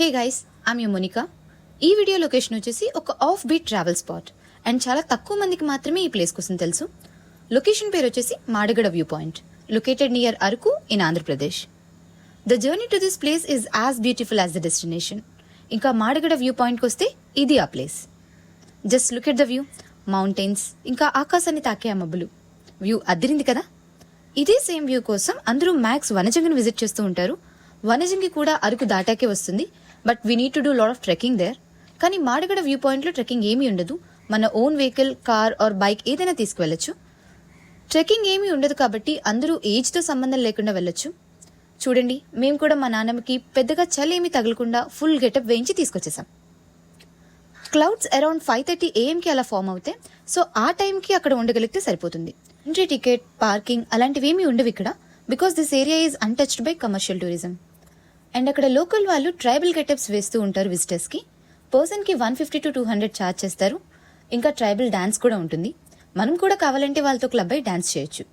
Hey guys, I'm you Monika. ఈ video location వచ్చేసి ఒక offbeat travel spot and చాలా తక్కువ మందికి మాత్రమే ఈ ప్లేస్ కోసం తెలుసు. లొకేషన్ పేరు వచ్చేసి Madagada view point, located near Araku in Andhra Pradesh. The journey to this place is as beautiful as the destination. ఇంకా మాడగడ వ్యూ పాయింట్కి వస్తే ఇది ఆ place. Just look at the view, mountains, ఇంకా ఆకాశాన్ని తాకే ఆ మబ్బులు. వ్యూ అదిరింది కదా. ఇదే సేమ్ వ్యూ కోసం అందరూ మ్యాక్స్ వనజంగిని విజిట్ చేస్తూ ఉంటారు. వనజంగి కూడా అరకు దాటాకే వస్తుంది, but we need to do lot of trekking there. కానీ మాడగడ వ్యూ పాయింట్లో ట్రెక్కింగ్ ఏమీ ఉండదు. మన own vehicle, car or bike ఏదైనా తీసుకువెళ్ళచ్చు. ట్రెక్కింగ్ ఏమీ ఉండదు కాబట్టి అందరూ ఏజ్తో సంబంధం లేకుండా వెళ్ళొచ్చు. చూడండి, మేము కూడా మా నాన్నమ్మకి పెద్దగా చలి ఏమీ తగలకుండా ఫుల్ గెటప్ వేయించి తీసుకొచ్చేసాం. క్లౌడ్స్ అరౌండ్ 5:30 AM అలా ఫామ్ అవుతాయి. సో ఆ టైంకి అక్కడ ఉండగలిగితే సరిపోతుంది. ఎంట్రీ టికెట్, పార్కింగ్ అలాంటివి ఏమీ ఉండవు ఇక్కడ, because this area is untouched by commercial tourism. And అక్కడ లోకల్ వాళ్ళు ట్రైబల్ గెటప్స్ వేస్తూ ఉంటారు విజిటర్స్కి. పర్సన్కి 150 to 200 ఛార్జ్ చేస్తారు. ఇంకా ట్రైబల్ డాన్స్ కూడా ఉంటుంది. మనం కూడా కావాలంటే వాళ్ళతో క్లబ్ అయి డాన్స్ చేయొచ్చు.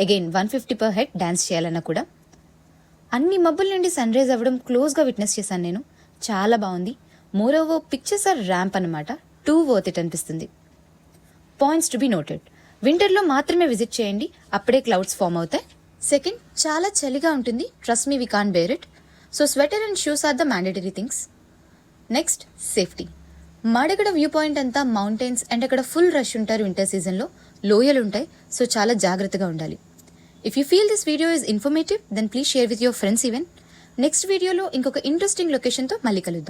అగైన్ 150 per head డాన్స్ చేయాలన్నా కూడా. అన్ని మబ్బుల నుండి సన్ రైజ్ అవ్వడం క్లోజ్గా విట్నెస్ చేశాను నేను. చాలా బాగుంది. Moreover pictures are ramp అనమాట. టూ వర్త్ ఇట్ అనిపిస్తుంది. పాయింట్స్ టు బి నోటెడ్: వింటర్లో మాత్రమే విజిట్ చేయండి, అప్పుడే క్లౌడ్స్ ఫామ్ అవుతాయి. సెకండ్, చాలా చలిగా ఉంటుంది. Trust me, we can't bear it. So sweater and shoes are the mandatory things. Next, safety. Madagada view point అంతా మౌంటైన్స్ అండ్ అక్కడ ఫుల్ రష్ ఉంటారు వింటర్ సీజన్లో. లోయలు ఉంటాయి, సో చాలా జాగ్రత్తగా ఉండాలి. If you feel this video is informative, then please share with your friends even. నెక్స్ట్ వీడియోలో ఇంకొక ఇంట్రెస్టింగ్ లొకేషన్తో మళ్ళీ కలుద్దాం.